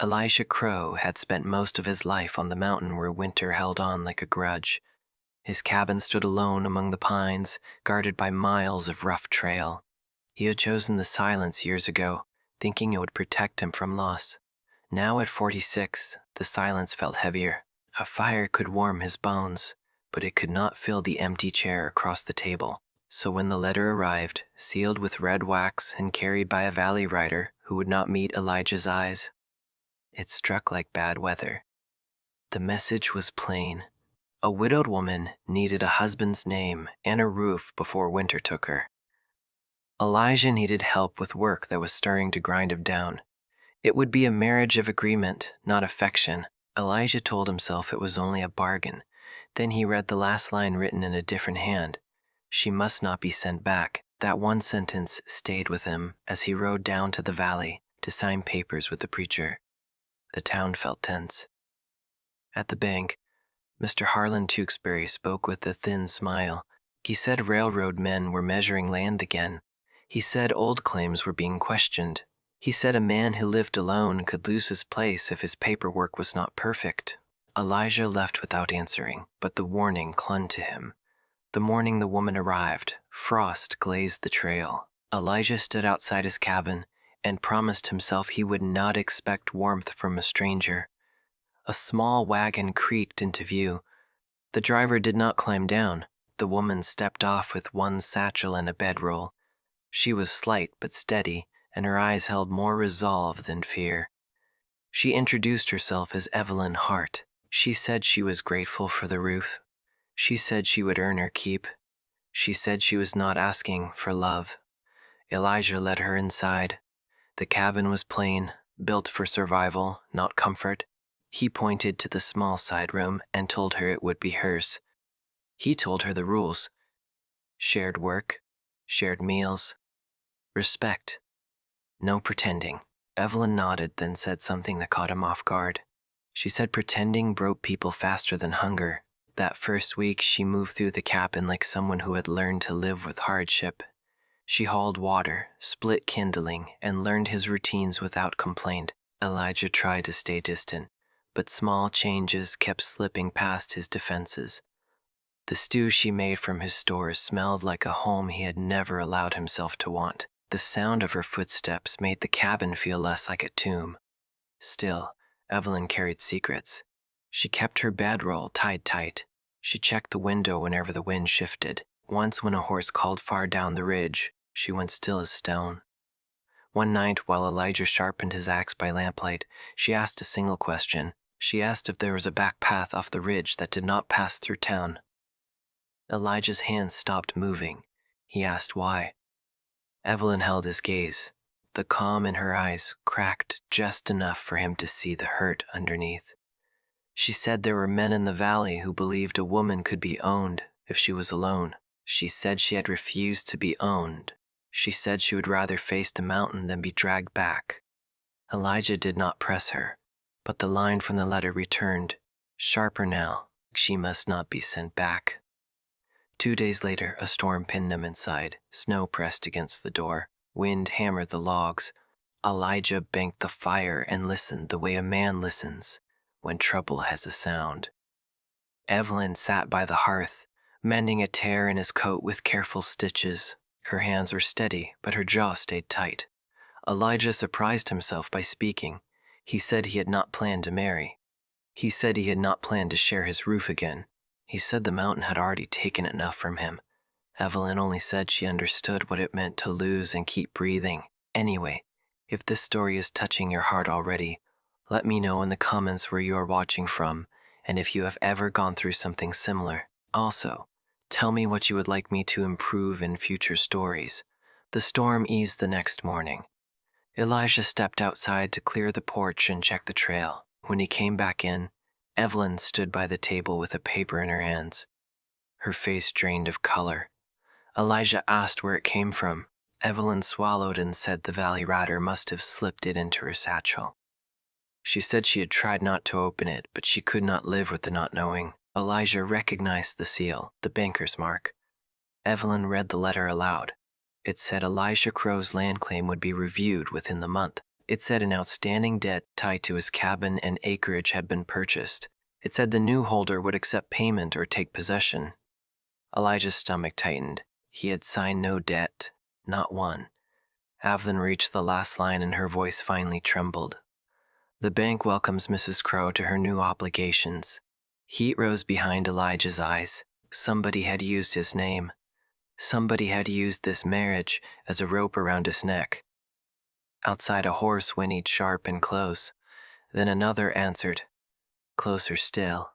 Elijah Crow had spent most of his life on the mountain where winter held on like a grudge. His cabin stood alone among the pines, guarded by miles of rough trail. He had chosen the silence years ago, thinking it would protect him from loss. Now at 46, the silence felt heavier. A fire could warm his bones, but it could not fill the empty chair across the table. So when the letter arrived, sealed with red wax and carried by a valley rider who would not meet Elijah's eyes, it struck like bad weather. The message was plain. A widowed woman needed a husband's name and a roof before winter took her. Elijah needed help with work that was starting to grind him down. It would be a marriage of agreement, not affection. Elijah told himself it was only a bargain. Then he read the last line written in a different hand. She must not be sent back. That one sentence stayed with him as he rode down to the valley to sign papers with the preacher. The town felt tense. At the bank, Mr. Harlan Tewksbury spoke with a thin smile. He said railroad men were measuring land again. He said old claims were being questioned. He said a man who lived alone could lose his place if his paperwork was not perfect. Elijah left without answering, but the warning clung to him. The morning the woman arrived, frost glazed the trail. Elijah stood outside his cabin and promised himself he would not expect warmth from a stranger. A small wagon creaked into view. The driver did not climb down. The woman stepped off with one satchel and a bedroll. She was slight but steady, and her eyes held more resolve than fear. She introduced herself as Evelyn Hart. She said she was grateful for the roof. She said she would earn her keep. She said she was not asking for love. Elijah led her inside. The cabin was plain, built for survival, not comfort. He pointed to the small side room and told her it would be hers. He told her the rules: shared work, shared meals, respect. No pretending. Evelyn nodded, then said something that caught him off guard. She said pretending broke people faster than hunger. That first week, she moved through the cabin like someone who had learned to live with hardship. She hauled water, split kindling, and learned his routines without complaint. Elijah tried to stay distant, but small changes kept slipping past his defenses. The stew she made from his stores smelled like a home he had never allowed himself to want. The sound of her footsteps made the cabin feel less like a tomb. Still, Evelyn carried secrets. She kept her bedroll tied tight. She checked the window whenever the wind shifted. Once when a horse called far down the ridge, she went still as stone. One night, while Elijah sharpened his axe by lamplight, she asked a single question. She asked if there was a back path off the ridge that did not pass through town. Elijah's hands stopped moving. He asked why. Evelyn held his gaze. The calm in her eyes cracked just enough for him to see the hurt underneath. She said there were men in the valley who believed a woman could be owned if she was alone. She said she had refused to be owned. She said she would rather face the mountain than be dragged back. Elijah did not press her, but the line from the letter returned, sharper now. She must not be sent back. 2 days later, a storm pinned them inside. Snow pressed against the door. Wind hammered the logs. Elijah banked the fire and listened the way a man listens when trouble has a sound. Evelyn sat by the hearth, mending a tear in his coat with careful stitches. Her hands were steady, but her jaw stayed tight. Elijah surprised himself by speaking. He said he had not planned to marry. He said he had not planned to share his roof again. He said the mountain had already taken enough from him. Evelyn only said she understood what it meant to lose and keep breathing. Anyway, if this story is touching your heart already, let me know in the comments where you are watching from, and if you have ever gone through something similar. Also, tell me what you would like me to improve in future stories. The storm eased the next morning. Elijah stepped outside to clear the porch and check the trail. When he came back in, Evelyn stood by the table with a paper in her hands. Her face drained of color. Elijah asked where it came from. Evelyn swallowed and said the valley rider must have slipped it into her satchel. She said she had tried not to open it, but she could not live with the not knowing. Elijah recognized the seal, the banker's mark. Evelyn read the letter aloud. It said Elijah Crow's land claim would be reviewed within the month. It said an outstanding debt tied to his cabin and acreage had been purchased. It said the new holder would accept payment or take possession. Elijah's stomach tightened. He had signed no debt, not one. Evelyn reached the last line and her voice finally trembled. The bank welcomes Mrs. Crow to her new obligations. Heat rose behind Elijah's eyes. Somebody had used his name. Somebody had used this marriage as a rope around his neck. Outside, a horse whinnied sharp and close. Then another answered, closer still.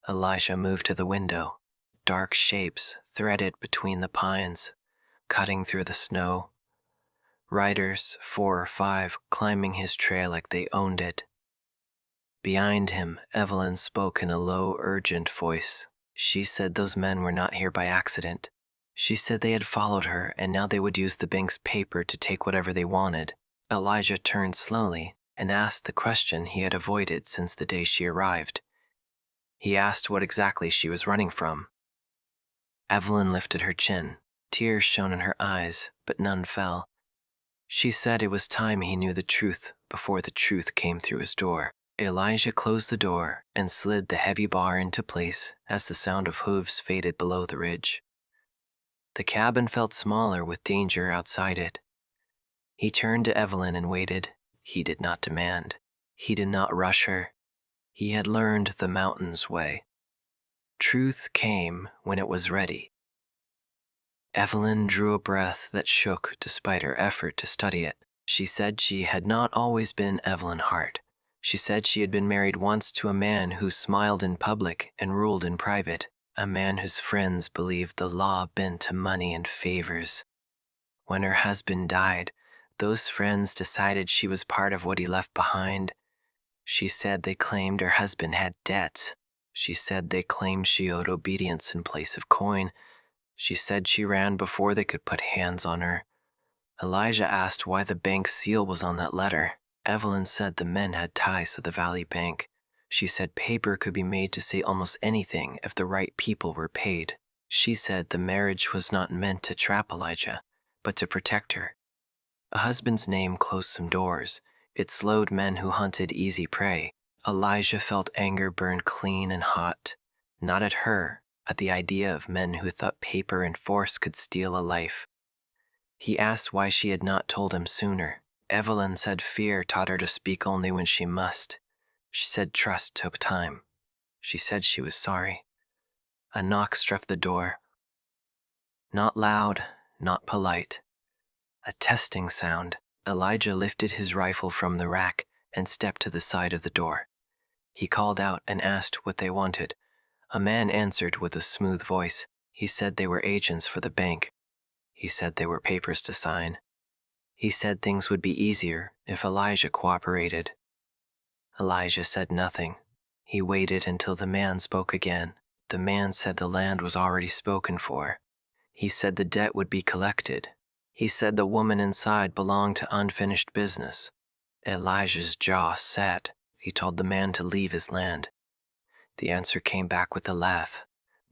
Elijah moved to the window. Dark shapes threaded between the pines, cutting through the snow. Riders, 4 or 5, climbing his trail like they owned it. Behind him, Evelyn spoke in a low, urgent voice. She said those men were not here by accident. She said they had followed her, and now they would use the bank's paper to take whatever they wanted. Elijah turned slowly and asked the question he had avoided since the day she arrived. He asked what exactly she was running from. Evelyn lifted her chin. Tears shone in her eyes, but none fell. She said it was time he knew the truth before the truth came through his door. Elijah closed the door and slid the heavy bar into place as the sound of hooves faded below the ridge. The cabin felt smaller with danger outside it. He turned to Evelyn and waited. He did not demand. He did not rush her. He had learned the mountain's way. Truth came when it was ready. Evelyn drew a breath that shook despite her effort to study it. She said she had not always been Evelyn Hart. She said she had been married once to a man who smiled in public and ruled in private, a man whose friends believed the law bent to money and favors. When her husband died, those friends decided she was part of what he left behind. She said they claimed her husband had debts. She said they claimed she owed obedience in place of coin. She said she ran before they could put hands on her. Elijah asked why the bank's seal was on that letter. Evelyn said the men had ties to the Valley Bank. She said paper could be made to say almost anything if the right people were paid. She said the marriage was not meant to trap Elijah, but to protect her. A husband's name closed some doors. It slowed men who hunted easy prey. Elijah felt anger burn clean and hot, not at her, at the idea of men who thought paper and force could steal a life. He asked why she had not told him sooner. Evelyn said fear taught her to speak only when she must. She said trust took time. She said she was sorry. A knock struck the door. Not loud, not polite. A testing sound. Elijah lifted his rifle from the rack and stepped to the side of the door. He called out and asked what they wanted. A man answered with a smooth voice. He said they were agents for the bank. He said they were papers to sign. He said things would be easier if Elijah cooperated. Elijah said nothing. He waited until the man spoke again. The man said the land was already spoken for. He said the debt would be collected. He said the woman inside belonged to unfinished business. Elijah's jaw set. He told the man to leave his land. The answer came back with a laugh.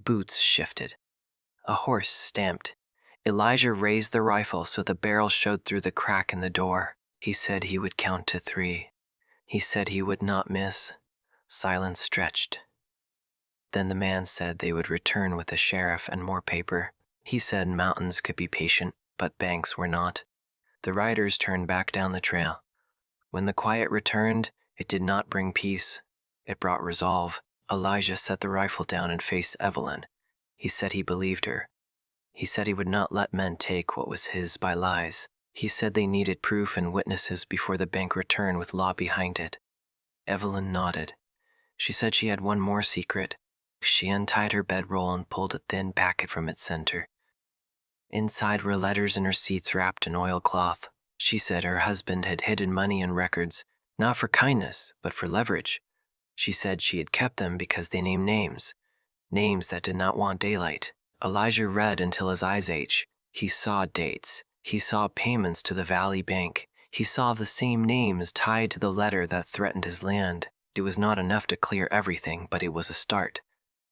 Boots shifted. A horse stamped. Elijah raised the rifle so the barrel showed through the crack in the door. He said he would count to 3. He said he would not miss. Silence stretched. Then the man said they would return with the sheriff and more paper. He said mountains could be patient, but banks were not. The riders turned back down the trail. When the quiet returned, it did not bring peace. It brought resolve. Elijah set the rifle down and faced Evelyn. He said he believed her. He said he would not let men take what was his by lies. He said they needed proof and witnesses before the bank returned with law behind it. Evelyn nodded. She said she had one more secret. She untied her bedroll and pulled a thin packet from its center. Inside were letters and receipts wrapped in oilcloth. She said her husband had hidden money and records, not for kindness, but for leverage. She said she had kept them because they named names that did not want daylight. Elijah read until his eyes ached. He saw dates. He saw payments to the Valley Bank. He saw the same names tied to the letter that threatened his land. It was not enough to clear everything, but it was a start.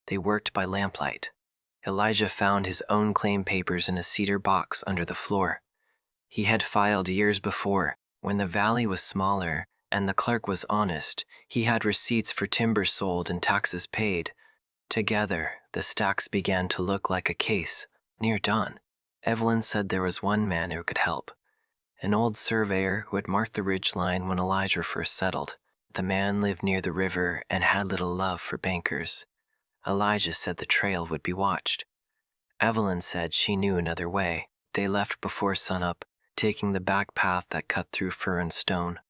They worked by lamplight. Elijah found his own claim papers in a cedar box under the floor. He had filed years before, When the valley was smaller and the clerk was honest, he had receipts for timber sold and taxes paid. Together, the stacks began to look like a case. Near dawn, Evelyn said there was one man who could help, an old surveyor who had marked the ridgeline when Elijah first settled. The man lived near the river and had little love for bankers. Elijah said the trail would be watched. Evelyn said she knew another way. They left before sunup, taking the back path that cut through fir and stone.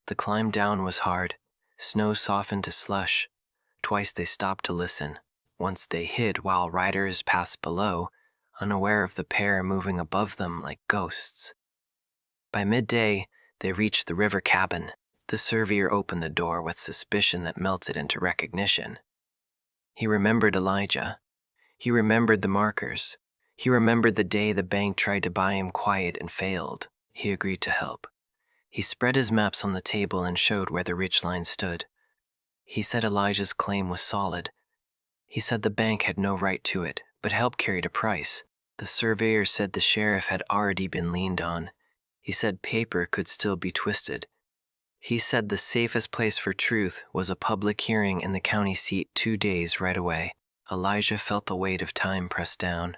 The climb down was hard. Snow softened to slush. Twice they stopped to listen. Once they hid while riders passed below, unaware of the pair moving above them like ghosts. By midday, they reached the river cabin. The surveyor opened the door with suspicion that melted into recognition. He remembered Elijah. He remembered the markers. He remembered the day the bank tried to buy him quiet and failed. He agreed to help. He spread his maps on the table and showed where the ridgeline stood. He said Elijah's claim was solid. He said the bank had no right to it, but help carried a price. The surveyor said the sheriff had already been leaned on. He said paper could still be twisted. He said the safest place for truth was a public hearing in the county seat 2 days right away. Elijah felt the weight of time press down.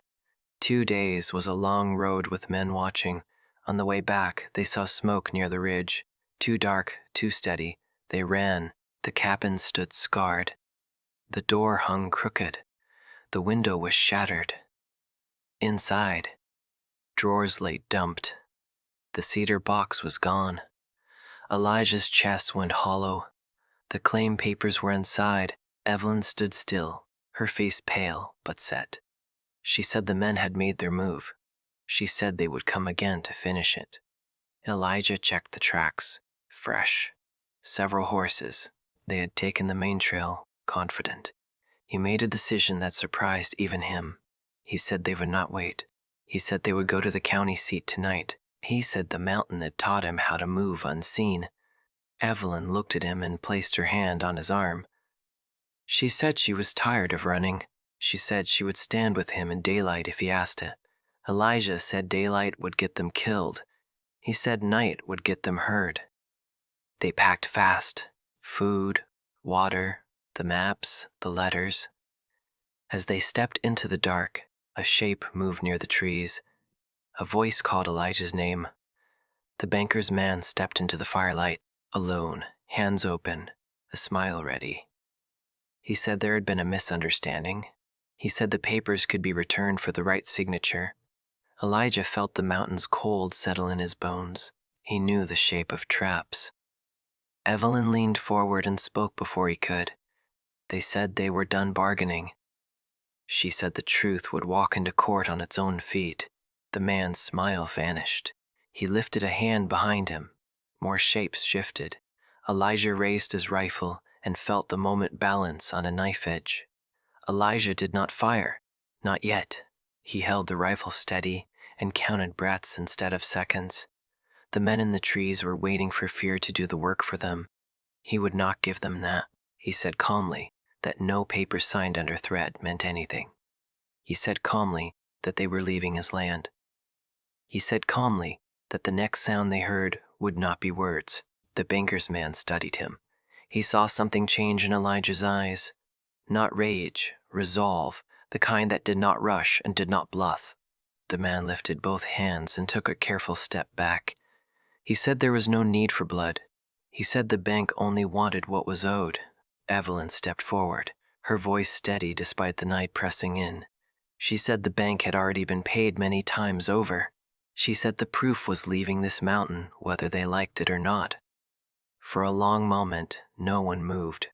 2 days was a long road with men watching. On the way back, they saw smoke near the ridge. Too dark, too steady. They ran. The cabin stood scarred. The door hung crooked. The window was shattered. Inside, drawers lay dumped. The cedar box was gone. Elijah's chest went hollow. The claim papers were inside. Evelyn stood still, her face pale but set. She said the men had made their move. She said they would come again to finish it. Elijah checked the tracks. Fresh. Several horses. They had taken the main trail, confident. He made a decision that surprised even him. He said they would not wait. He said they would go to the county seat tonight. He said the mountain had taught him how to move unseen. Evelyn looked at him and placed her hand on his arm. She said she was tired of running. She said she would stand with him in daylight if he asked it. Elijah said daylight would get them killed. He said night would get them heard. They packed fast. Food, water, the maps, the letters. As they stepped into the dark, a shape moved near the trees. A voice called Elijah's name. The banker's man stepped into the firelight, alone, hands open, a smile ready. He said there had been a misunderstanding. He said the papers could be returned for the right signature. Elijah felt the mountain's cold settle in his bones. He knew the shape of traps. Evelyn leaned forward and spoke before he could. They said they were done bargaining. She said the truth would walk into court on its own feet. The man's smile vanished. He lifted a hand behind him. More shapes shifted. Elijah raised his rifle and felt the moment balance on a knife edge. Elijah did not fire. Not yet. He held the rifle steady and counted breaths instead of seconds. The men in the trees were waiting for fear to do the work for them. He would not give them that. He said calmly that no paper signed under threat meant anything. He said calmly that they were leaving his land. He said calmly that the next sound they heard would not be words. The banker's man studied him. He saw something change in Elijah's eyes. Not rage, resolve, the kind that did not rush and did not bluff. The man lifted both hands and took a careful step back. He said there was no need for blood. He said the bank only wanted what was owed. Evelyn stepped forward, her voice steady despite the night pressing in. She said the bank had already been paid many times over. She said the proof was leaving this mountain whether they liked it or not. For a long moment, no one moved.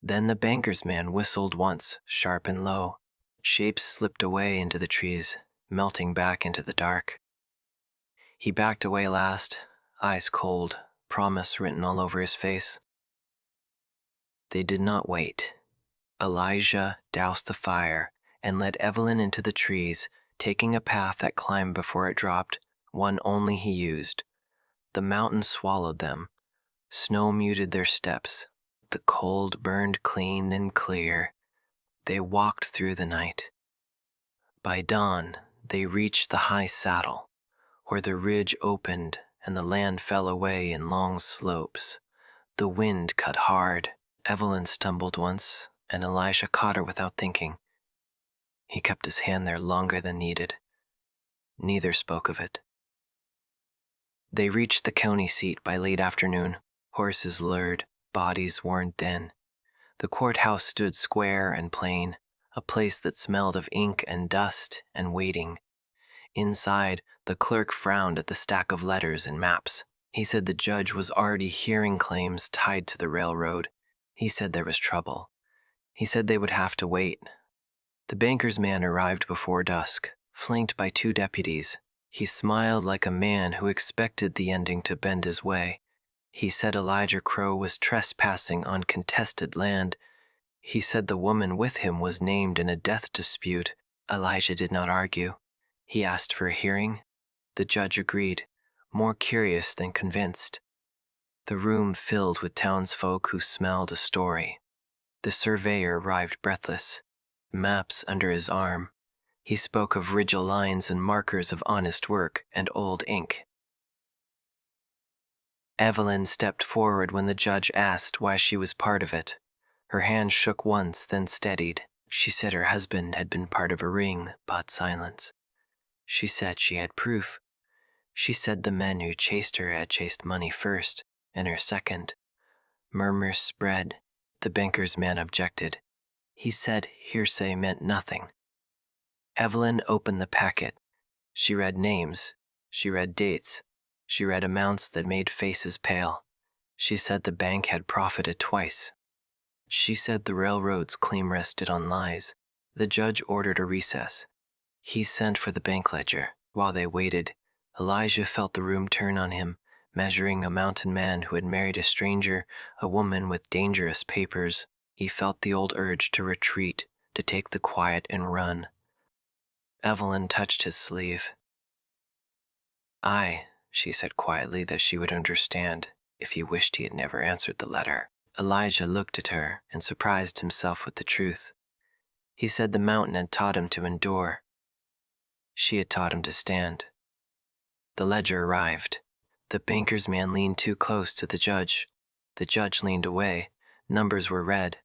Then the banker's man whistled once, sharp and low. Shapes slipped away into the trees, melting back into the dark. He backed away last, eyes cold, promise written all over his face. They did not wait. Elijah doused the fire and led Evelyn into the trees, taking a path that climbed before it dropped, one only he used. The mountain swallowed them. Snow muted their steps. The cold burned clean and clear. They walked through the night. By dawn, they reached the high saddle, where the ridge opened and the land fell away in long slopes. The wind cut hard. Evelyn stumbled once, and Elijah caught her without thinking. He kept his hand there longer than needed. Neither spoke of it. They reached the county seat by late afternoon, horses lured, bodies worn thin. The courthouse stood square and plain, a place that smelled of ink and dust and waiting. Inside, the clerk frowned at the stack of letters and maps. He said the judge was already hearing claims tied to the railroad. He said there was trouble. He said they would have to wait. The banker's man arrived before dusk, flanked by 2 deputies. He smiled like a man who expected the ending to bend his way. He said Elijah Crow was trespassing on contested land. He said the woman with him was named in a death dispute. Elijah did not argue. He asked for a hearing. The judge agreed, more curious than convinced. The room filled with townsfolk who smelled a story. The surveyor arrived breathless, maps under his arm. He spoke of rigid lines and markers of honest work and old ink. Evelyn stepped forward when the judge asked why she was part of it. Her hand shook once, then steadied. She said her husband had been part of a ring, bought silence. She said she had proof. She said the men who chased her had chased money first, and her second. Murmurs spread. The banker's man objected. He said hearsay meant nothing. Evelyn opened the packet. She read names. She read dates. She read amounts that made faces pale. She said the bank had profited twice. She said the railroad's claim rested on lies. The judge ordered a recess. He sent for the bank ledger. While they waited, Elijah felt the room turn on him, measuring a mountain man who had married a stranger, a woman with dangerous papers. He felt the old urge to retreat, to take the quiet and run. Evelyn touched his sleeve. She said quietly that she would understand if he wished he had never answered the letter. Elijah looked at her and surprised himself with the truth. He said the mountain had taught him to endure. She had taught him to stand. The ledger arrived. The banker's man leaned too close to the judge. The judge leaned away. Numbers were read.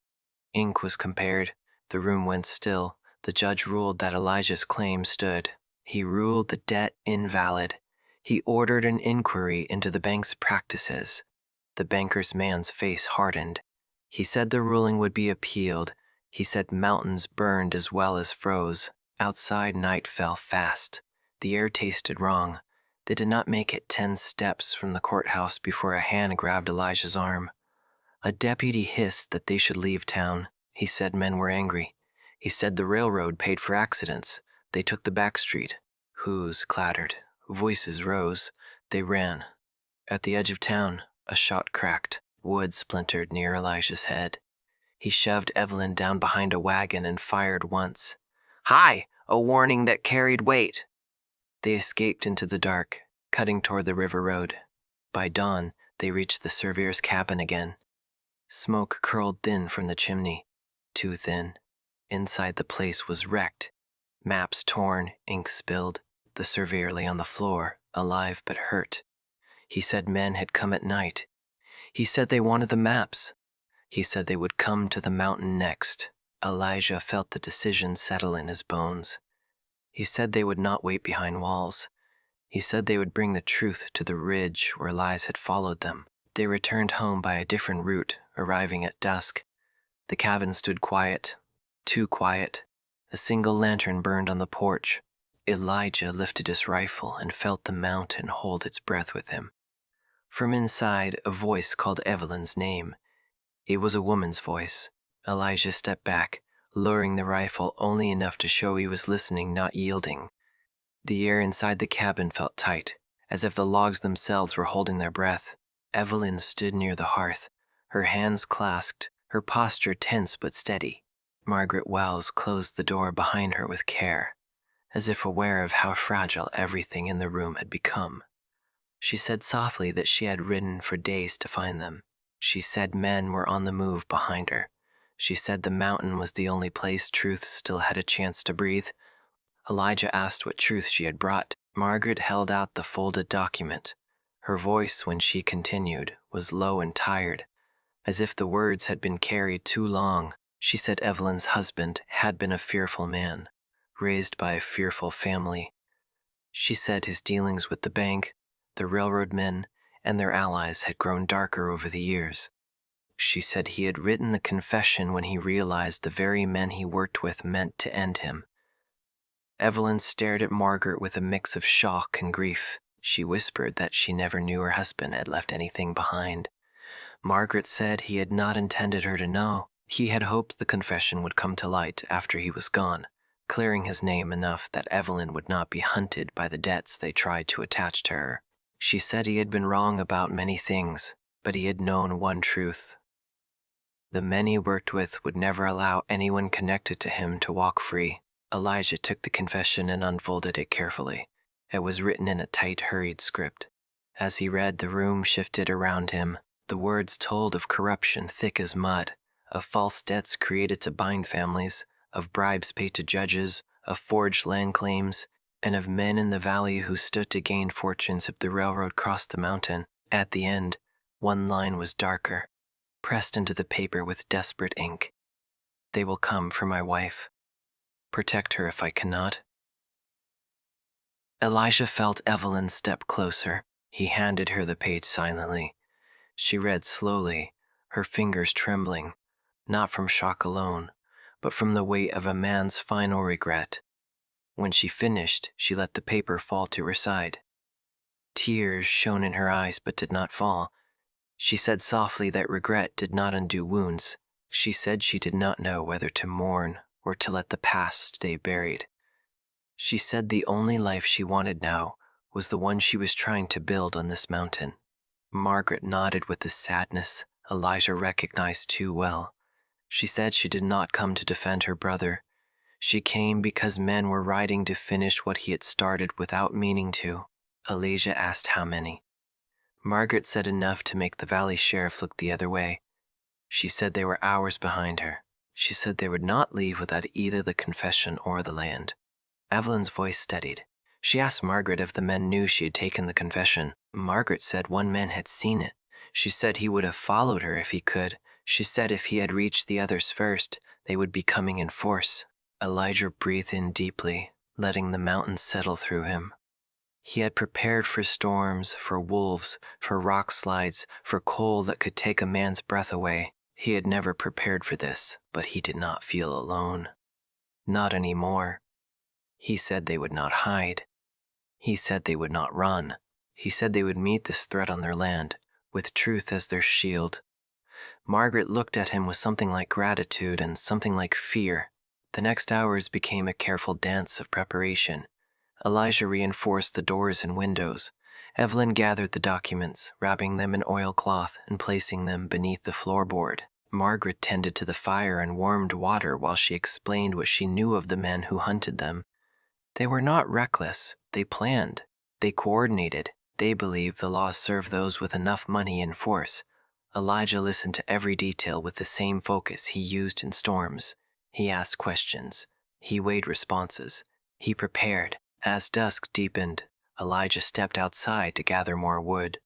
Ink was compared. The room went still. The judge ruled that Elijah's claim stood. He ruled the debt invalid. He ordered an inquiry into the bank's practices. The banker's man's face hardened. He said the ruling would be appealed. He said mountains burned as well as froze. Outside, night fell fast. The air tasted wrong. They did not make it 10 steps from the courthouse before a hand grabbed Elijah's arm. A deputy hissed that they should leave town. He said men were angry. He said the railroad paid for accidents. They took the back street. Hooves clattered. Voices rose. They ran. At the edge of town, a shot cracked. Wood splintered near Elijah's head. He shoved Evelyn down behind a wagon and fired once. Hi! A warning that carried weight. They escaped into the dark, cutting toward the river road. By dawn, they reached the surveyor's cabin again. Smoke curled thin from the chimney, too thin. Inside the place was wrecked. Maps torn, ink spilled. The surveyor lay on the floor, alive but hurt. He said men had come at night. He said they wanted the maps. He said they would come to the mountain next. Elijah felt the decision settle in his bones. He said they would not wait behind walls. He said they would bring the truth to the ridge where lies had followed them. They returned home by a different route, arriving at dusk. The cabin stood quiet, too quiet. A single lantern burned on the porch. Elijah lifted his rifle and felt the mountain hold its breath with him. From inside, a voice called Evelyn's name. It was a woman's voice. Elijah stepped back, lowering the rifle only enough to show he was listening, not yielding. The air inside the cabin felt tight, as if the logs themselves were holding their breath. Evelyn stood near the hearth, her hands clasped, her posture tense but steady. Margaret Wells closed the door behind her with care, as if aware of how fragile everything in the room had become. She said softly that she had ridden for days to find them. She said men were on the move behind her. She said the mountain was the only place truth still had a chance to breathe. Elijah asked what truth she had brought. Margaret held out the folded document. Her voice, when she continued, was low and tired, as if the words had been carried too long. She said Evelyn's husband had been a fearful man, raised by a fearful family. She said his dealings with the bank, the railroad men, and their allies had grown darker over the years. She said he had written the confession when he realized the very men he worked with meant to end him. Evelyn stared at Margaret with a mix of shock and grief. She whispered that she never knew her husband had left anything behind. Margaret said he had not intended her to know. He had hoped the confession would come to light after he was gone, clearing his name enough that Evelyn would not be hunted by the debts they tried to attach to her. She said he had been wrong about many things, but he had known one truth. The men he worked with would never allow anyone connected to him to walk free. Elijah took the confession and unfolded it carefully. It was written in a tight, hurried script. As he read, the room shifted around him. The words told of corruption thick as mud, of false debts created to bind families, of bribes paid to judges, of forged land claims, and of men in the valley who stood to gain fortunes if the railroad crossed the mountain. At the end, one line was darker, pressed into the paper with desperate ink. "They will come for my wife. Protect her if I cannot." Elijah felt Evelyn step closer. He handed her the page silently. She read slowly, her fingers trembling, not from shock alone, but from the weight of a man's final regret. When she finished, she let the paper fall to her side. Tears shone in her eyes but did not fall. She said softly that regret did not undo wounds. She said she did not know whether to mourn or to let the past stay buried. She said the only life she wanted now was the one she was trying to build on this mountain. Margaret nodded with the sadness Elijah recognized too well. She said she did not come to defend her brother. She came because men were riding to finish what he had started without meaning to. Elijah asked how many. Margaret said enough to make the valley sheriff look the other way. She said they were hours behind her. She said they would not leave without either the confession or the land. Evelyn's voice steadied. She asked Margaret if the men knew she had taken the confession. Margaret said one man had seen it. She said he would have followed her if he could. She said if he had reached the others first, they would be coming in force. Elijah breathed in deeply, letting the mountains settle through him. He had prepared for storms, for wolves, for rock slides, for coal that could take a man's breath away. He had never prepared for this, but he did not feel alone. Not anymore. He said they would not hide. He said they would not run. He said they would meet this threat on their land, with truth as their shield. Margaret looked at him with something like gratitude and something like fear. The next hours became a careful dance of preparation. Elijah reinforced the doors and windows. Evelyn gathered the documents, wrapping them in oilcloth and placing them beneath the floorboard. Margaret tended to the fire and warmed water while she explained what she knew of the men who hunted them. They were not reckless. They planned. They coordinated. They believed the law served those with enough money and force. Elijah listened to every detail with the same focus he used in storms. He asked questions. He weighed responses. He prepared. As dusk deepened, Elijah stepped outside to gather more wood.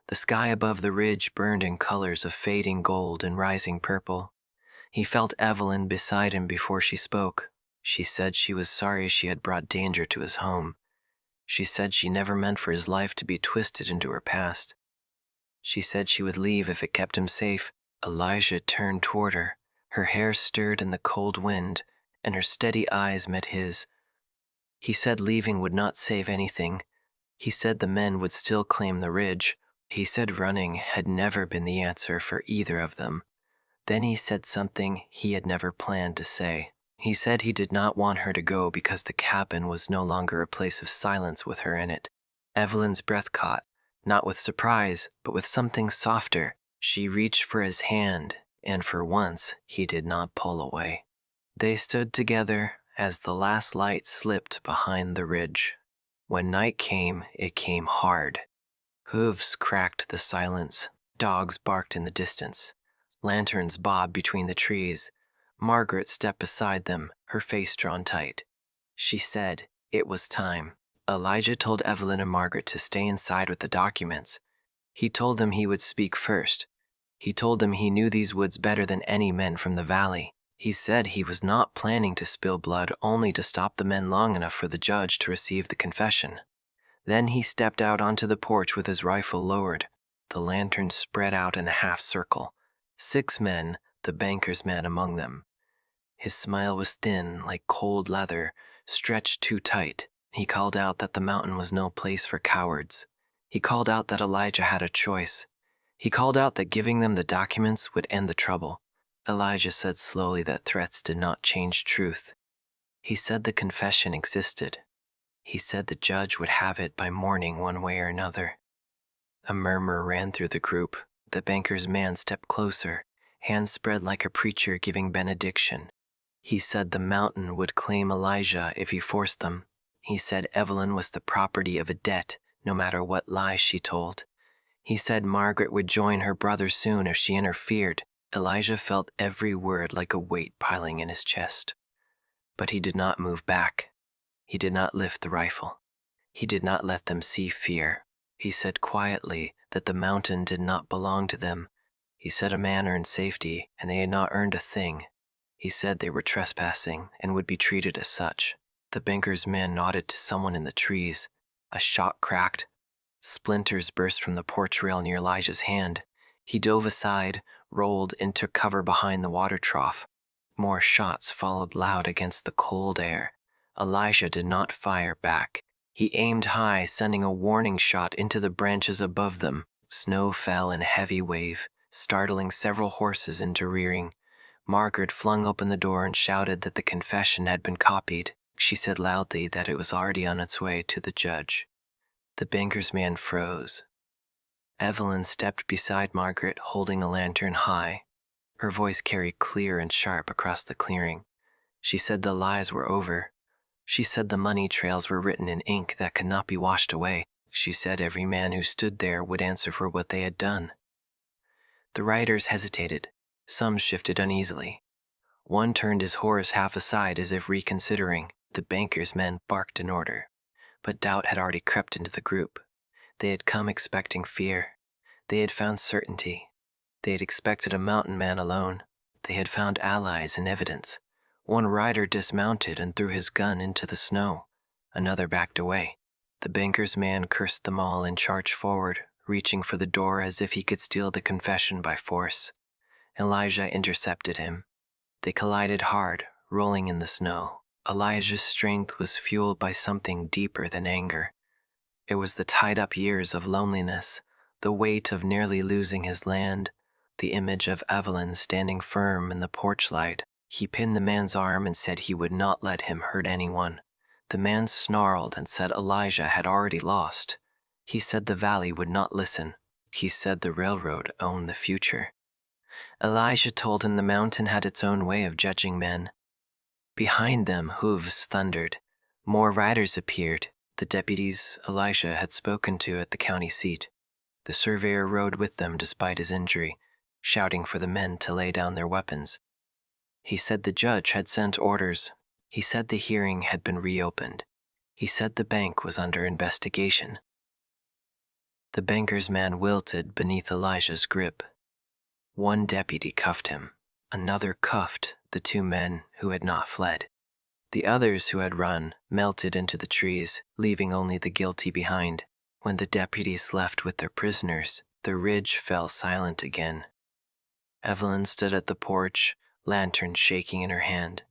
The sky above the ridge burned in colors of fading gold and rising purple. He felt Evelyn beside him before she spoke. She said she was sorry she had brought danger to his home. She said she never meant for his life to be twisted into her past. She said she would leave if it kept him safe. Elijah turned toward her. Her hair stirred in the cold wind, and her steady eyes met his. He said leaving would not save anything. He said the men would still claim the ridge. He said running had never been the answer for either of them. Then he said something he had never planned to say. He said he did not want her to go because the cabin was no longer a place of silence with her in it. Evelyn's breath caught, not with surprise, but with something softer. She reached for his hand, and for once he did not pull away. They stood together as the last light slipped behind the ridge. When night came, it came hard. Hooves cracked the silence. Dogs barked in the distance. Lanterns bobbed between the trees. Margaret stepped beside them, her face drawn tight. She said, "It was time." Elijah told Evelyn and Margaret to stay inside with the documents. He told them he would speak first. He told them he knew these woods better than any men from the valley. He said he was not planning to spill blood, only to stop the men long enough for the judge to receive the confession. Then he stepped out onto the porch with his rifle lowered. The lantern spread out in a half circle. 6 men, the banker's man among them. His smile was thin, like cold leather, stretched too tight. He called out that the mountain was no place for cowards. He called out that Elijah had a choice. He called out that giving them the documents would end the trouble. Elijah said slowly that threats did not change truth. He said the confession existed. He said the judge would have it by morning one way or another. A murmur ran through the group. The banker's man stepped closer, hands spread like a preacher giving benediction. He said the mountain would claim Elijah if he forced them. He said Evelyn was the property of a debt, no matter what lies she told. He said Margaret would join her brother soon if she interfered. Elijah felt every word like a weight piling in his chest. But he did not move back. He did not lift the rifle. He did not let them see fear. He said quietly that the mountain did not belong to them. He said a man earned safety, and they had not earned a thing. He said they were trespassing and would be treated as such. The banker's man nodded to someone in the trees. A shot cracked. Splinters burst from the porch rail near Elijah's hand. He dove aside, rolled, and took cover behind the water trough. More shots followed loud against the cold air. Elijah did not fire back. He aimed high, sending a warning shot into the branches above them. Snow fell in a heavy wave, startling several horses into rearing. Margaret flung open the door and shouted that the confession had been copied. She said loudly that it was already on its way to the judge. The banker's man froze. Evelyn stepped beside Margaret, holding a lantern high. Her voice carried clear and sharp across the clearing. She said the lies were over. She said the money trails were written in ink that could not be washed away. She said every man who stood there would answer for what they had done. The riders hesitated. Some shifted uneasily. One turned his horse half aside as if reconsidering. The banker's men barked in order. But doubt had already crept into the group. They had come expecting fear. They had found certainty. They had expected a mountain man alone. They had found allies and evidence. One rider dismounted and threw his gun into the snow. Another backed away. The banker's man cursed them all and charged forward, reaching for the door as if he could steal the confession by force. Elijah intercepted him. They collided hard, rolling in the snow. Elijah's strength was fueled by something deeper than anger. It was the tied-up years of loneliness, the weight of nearly losing his land, the image of Evelyn standing firm in the porch light. He pinned the man's arm and said he would not let him hurt anyone. The man snarled and said Elijah had already lost. He said the valley would not listen. He said the railroad owned the future. Elijah told him the mountain had its own way of judging men. Behind them, hooves thundered. More riders appeared, the deputies Elijah had spoken to at the county seat. The surveyor rode with them despite his injury, shouting for the men to lay down their weapons. He said the judge had sent orders. He said the hearing had been reopened. He said the bank was under investigation. The banker's man wilted beneath Elijah's grip. One deputy cuffed him. Another cuffed the 2 men who had not fled. The others who had run melted into the trees, leaving only the guilty behind. When the deputies left with their prisoners, the ridge fell silent again. Evelyn stood at the porch, lantern shaking in her hand.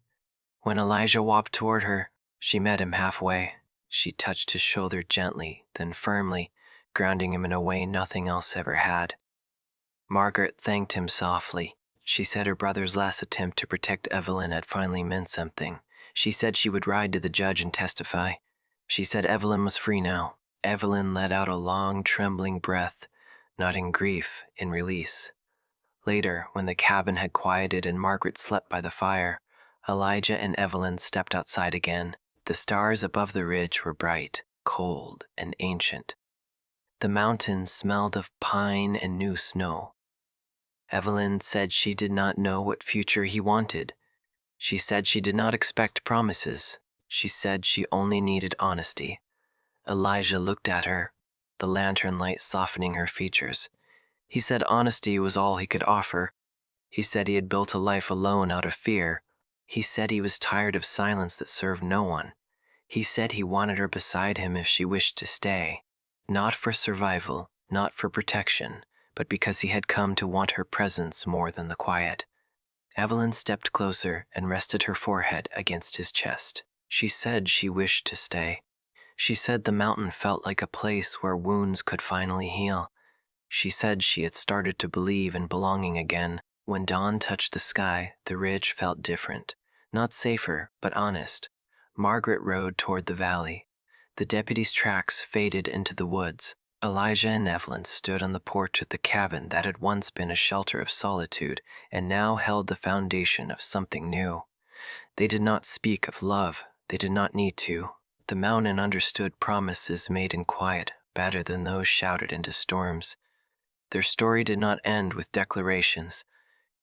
When Elijah walked toward her, she met him halfway. She touched his shoulder gently, then firmly, grounding him in a way nothing else ever had. Margaret thanked him softly. She said her brother's last attempt to protect Evelyn had finally meant something. She said she would ride to the judge and testify. She said Evelyn was free now. Evelyn let out a long, trembling breath, not in grief, in release. Later, when the cabin had quieted and Margaret slept by the fire, Elijah and Evelyn stepped outside again. The stars above the ridge were bright, cold, and ancient. The mountains smelled of pine and new snow. Evelyn said she did not know what future he wanted. She said she did not expect promises. She said she only needed honesty. Elijah looked at her, the lantern light softening her features. He said honesty was all he could offer. He said he had built a life alone out of fear. He said he was tired of silence that served no one. He said he wanted her beside him if she wished to stay, not for survival, not for protection, but because he had come to want her presence more than the quiet. Evelyn stepped closer and rested her forehead against his chest. She said she wished to stay. She said the mountain felt like a place where wounds could finally heal. She said she had started to believe in belonging again. When dawn touched the sky, the ridge felt different. Not safer, but honest. Margaret rode toward the valley. The deputy's tracks faded into the woods. Elijah and Evelyn stood on the porch of the cabin that had once been a shelter of solitude and now held the foundation of something new. They did not speak of love. They did not need to. The mountain understood promises made in quiet better than those shouted into storms. Their story did not end with declarations.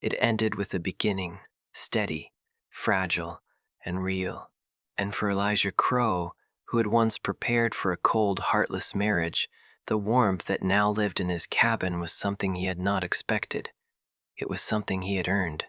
It ended with a beginning, steady, fragile, and real. And for Elijah Crow, who had once prepared for a cold, heartless marriage, the warmth that now lived in his cabin was something he had not expected. It was something he had earned.